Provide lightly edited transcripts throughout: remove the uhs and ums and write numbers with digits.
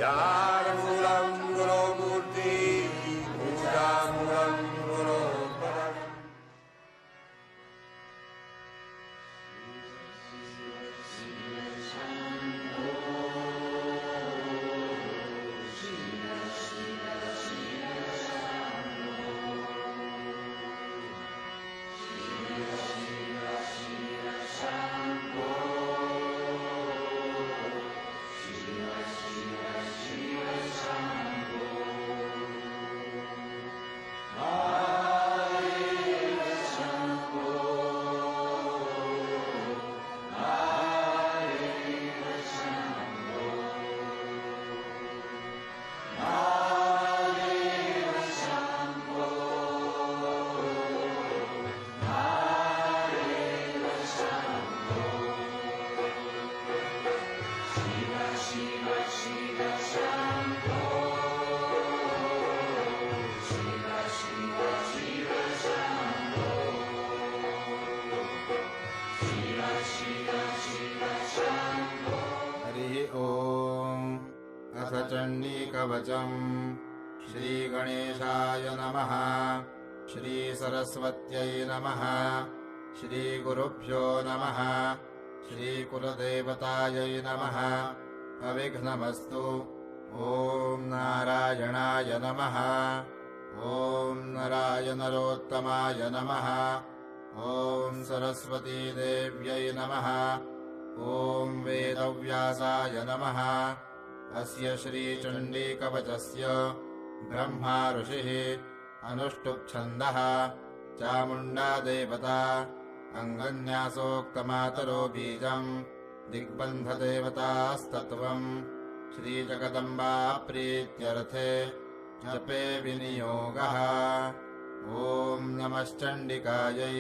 विचारमूलं गुरोमूर्ति पूजामूलं गुरोपदम् चण्डीकवचम् श्री गणेशाय नमः। श्री सरस्वत्यै नमः। श्री गुरुभ्यो नमः। श्री कुलदेवतायै नमः। अविघ्नमस्तु। ॐ नारायणाय नमः। ॐ नराय नरोत्तमाय नमः। ॐ सरस्वती देव्यै नमः। ॐ वेदव्यासाय नमः। अस्य श्रीचण्डीकवचस्य ब्रह्मा ऋषिः अनुष्टुप्छन्दः चामुण्डा देवता अङ्गन्यासोक्तमातरो बीजम् दिग्बन्धदेवतास्तत्त्वम् श्रीजगदम्बा प्रीत्यर्थे जपे विनियोगः। ॐ नमश्चण्डिकायै।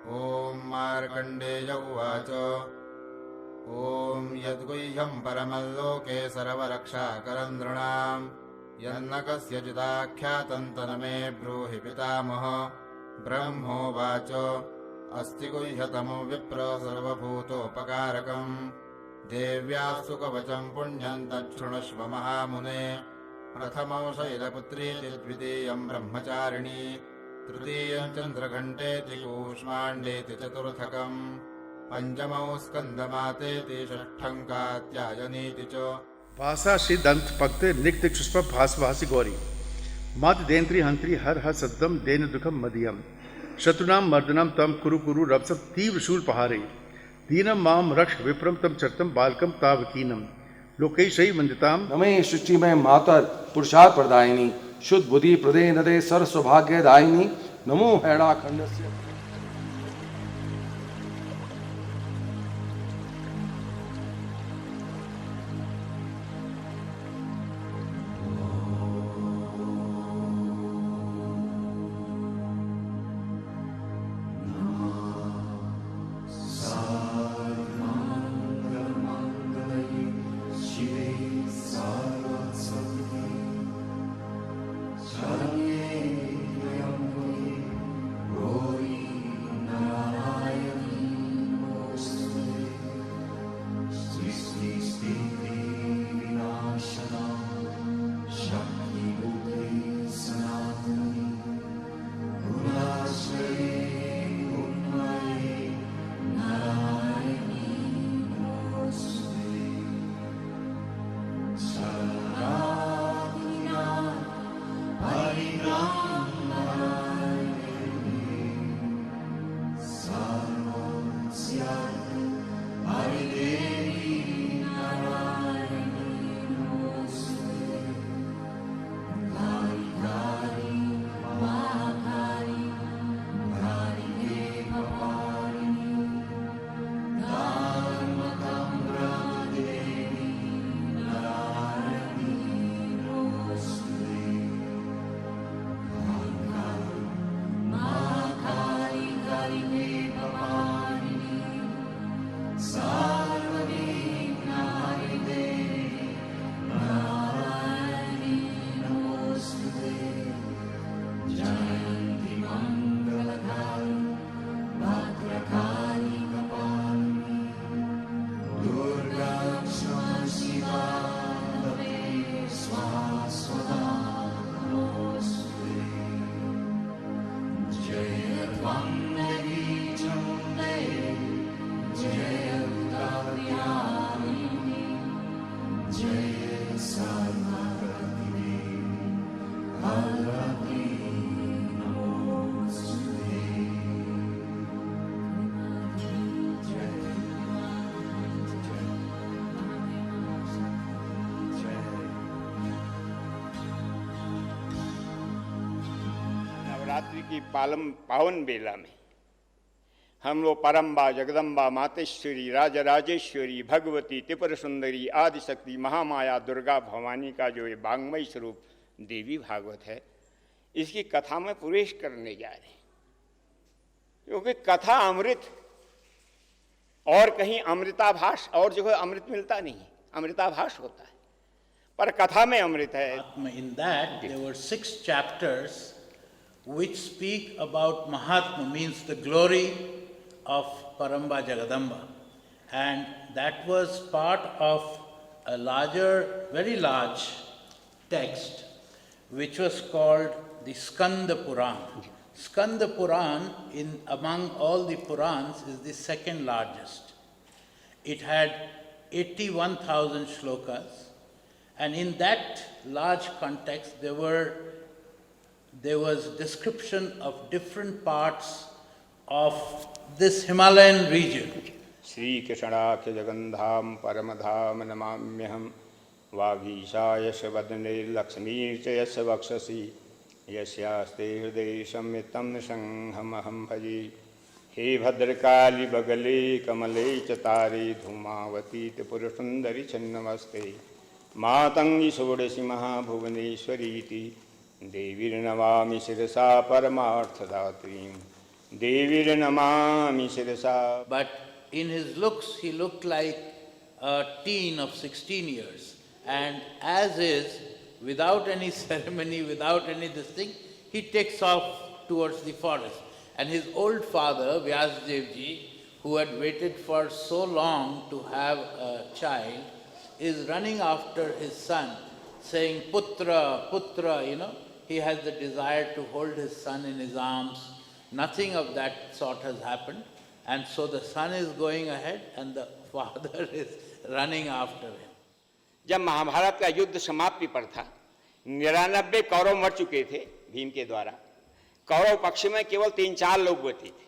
ॐ मार्कण्डेय उवाच ॐ यद्गुह्यम् परमल्लोके सर्वरक्षाकरम् नृणाम् यन्न कस्यचिदाख्यातम् तन्मे ब्रूहि पितामह। ब्रह्मोवाच अस्ति गुह्यतमो विप्र सर्वभूतोपकारकम् देव्याः सुकवचम् पुण्यम् तच्छृणुष्व महामुने। प्रथमौ शैलपुत्रीति द्वितीयम् ब्रह्मचारिणी तृतीयम् चन्द्रघण्टेति कूष्माण्डेति चतुर्थकम् पंचमौ स्कंदमातेति षष्ठं कात्यायनीति च। भाषा सिद्धांत भक्त नित्य पुष्प भासभासी गौरी मत देन्त्री हंत्री हर हर सद्दम देन दुखम मदियम शत्रुनाम मर्दनम तम कुरु कुरु रवसम तीव्र शूल पहारे दीनम माम रक्ष विप्रम तम चरतम बालकम तावकीनम लोकै सही वंदिताम। नमे शुचिमय मातर पुरुषार्थ प्रदायिनी शुद्ध बुद्धि प्रदे नदे सर सौभाग्य दायिनी नमो हैड़ाखंडस्य। Gori नवरात्रि की पावन बेला में हम लोग परम्बा, जगदम्बा, मातेश्वरी, राजराजेश्वरी, भगवती, त्रिपुर सुंदरी, आदिशक्ति, महामाया, दुर्गा, भवानी का जो ये वाङ्मय स्वरूप देवी भागवत है, इसकी कथा में प्रवेश करने जा रहे हैं। क्योंकि कथा अमृत, और कहीं अमृताभास, और जगह अमृत मिलता नहीं, अमृताभास होता है, पर कथा में अमृत है। In that there were 6 chapters which speak about Mahatma, means the glory of Paramba Jagadamba, and that was part of a larger, very large text which was called the Skanda Puran. Skanda Puran, among all the Purans, is the second largest. It had 81,000 shlokas, and in that large context there was description of different parts of this Himalayan region. Shri कृष्णाख्य जगन्धाम परमधाम नमाम्यहम् वागीशाय वदने लक्ष्मी च यस्य वक्षसि यस्यास्ते हृदये संवित्तं संहमहं भजे। हे भद्रकाली बगले कमले च तारे धूमावती त्रिपुरसुन्दरि छिन्नमस्ते मातंगी षोडशी महाभुवनेश्वरीति देवीर्नमामि शिरसा परमार्थदात्रीं देवीर्नमामि शिरसा। But in his looks, he looked like a teen of 16 years. And as is, without any ceremony, without any this thing, he takes off towards the forest. And his old father, Vyasdev ji, who had waited for so long to have a child, is running after his son, saying, Putra, Putra, he has the desire to hold his son in his arms. Nothing of that sort has happened. And so the son is going ahead and the father is running after him. जब महाभारत का युद्ध समाप्ति पर था, 99 कौरव मर चुके थे भीम के द्वारा। कौरव पक्ष में केवल 3-4 लोग बचे थे।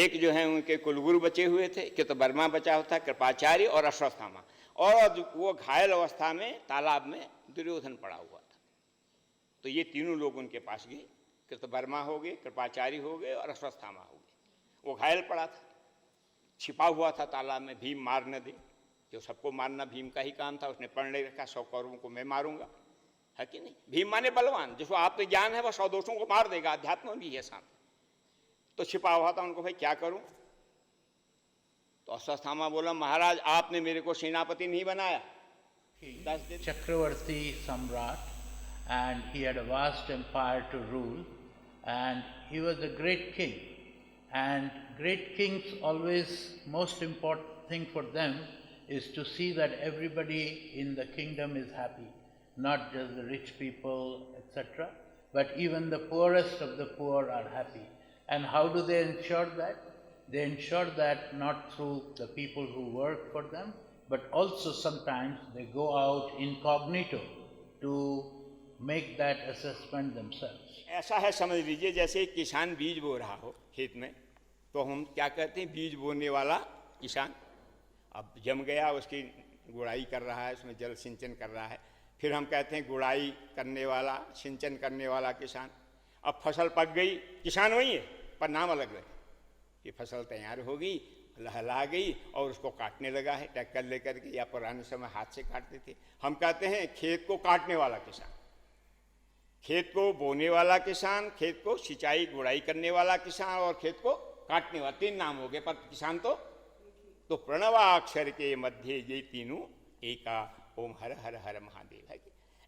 एक जो है उनके कुलगुरु बचे हुए थे, कृतवर्मा बचा हुआ था, कृपाचार्य और अश्वत्थामा, और वो घायल अवस्था में तालाब में दुर्योधन पड़ा हुआ था। तो ये तीनों लोग उनके पास गए, कृतवर्मा हो गए, कृपाचार्य हो गए और अश्वत्थामा हो गए। वो घायल पड़ा था, छिपा हुआ था तालाब में, भीम मार न दे, जो सबको मारना भीम का ही काम था। उसने पढ़ नहीं रखा 100 कौरवों को मैं मारूंगा, है कि नहीं। भीम माने बलवान, जिसको आप तो ज्ञान है, वह 100 दोषों को मार देगा, अध्यात्म भी है साथ। तो छिपा हुआ था, उनको भाई क्या करूं। तो अश्वत्थामा बोला, महाराज आपने मेरे को सेनापति नहीं बनाया। Chakravarti Samrat, and he had a vast empire to rule, and he was a great king. And great kings always, most important thing for them is to see that everybody in the kingdom is happy, not just the rich people, etc., but even the poorest of the poor are happy. And how do they ensure that? They ensure that not through the people who work for them, but also sometimes they go out incognito to make that assessment themselves. ऐसा है, समझ लीजिए, जैसे किसान बीज बो रहा हो खेत में, तो हम क्या कहते हैं, बीज बोने वाला किसान अब जम गया, उसकी गुड़ाई कर रहा है, उसमें जल सिंचन कर रहा है। फिर हम कहते हैं गुड़ाई करने वाला, सिंचन करने वाला किसान। अब फसल पक गई, किसान वही है पर नाम अलग है। कि फसल तैयार हो गई, लहला गई और उसको काटने लगा है ट्रैक्टर लेकर के, या पुराने समय हाथ से काटते थे। हम कहते हैं खेत को काटने वाला किसान, खेत को बोने वाला किसान, खेत को सिंचाई गुड़ाई करने वाला किसान और खेत को काटने वाला, 3 नाम हो गए, पर किसान तो प्रणवाक्षर के मध्य ये तीनों एका, ओम हर हर हर महादेव है।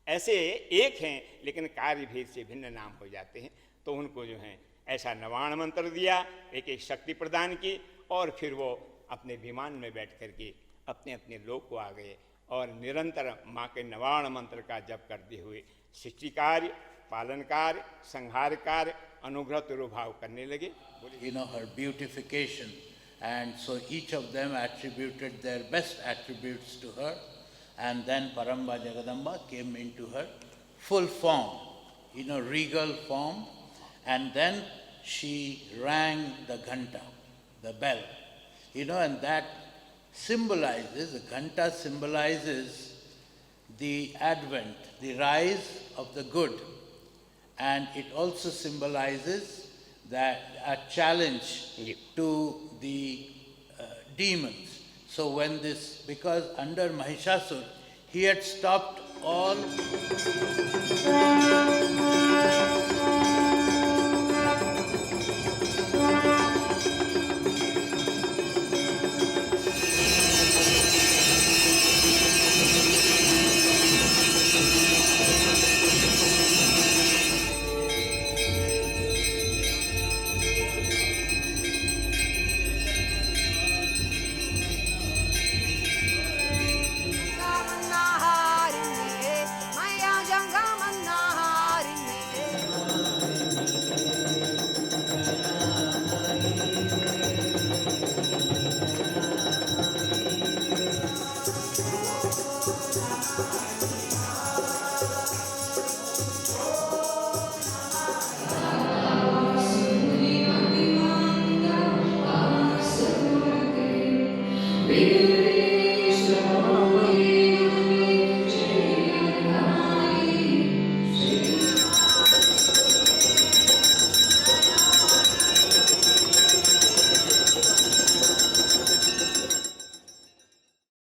ऐसे एक हैं लेकिन कार्य भेद से भिन्न नाम हो जाते हैं। तो उनको जो है ऐसा नवाण मंत्र दिया, एक एक शक्ति प्रदान की, और फिर वो अपने विमान में बैठ करके अपने अपने लोक को आ गए और निरंतर माँ के नवाण मंत्र का जप करते हुए सृष्टि कार्य, पालन कार्य, संहार कार्य, अनुग्रह तिरुभाव करने लगे। Her beautification, and so each of them attributed their best attributes to her, and then Paramba Jagadamba came into her full form, regal form, and then she rang the ghanta, the bell, and that symbolizes, the ghanta symbolizes the advent, the rise of the good, and it also symbolizes that a challenge to the demons. So when this, because under Mahishasur, he had stopped all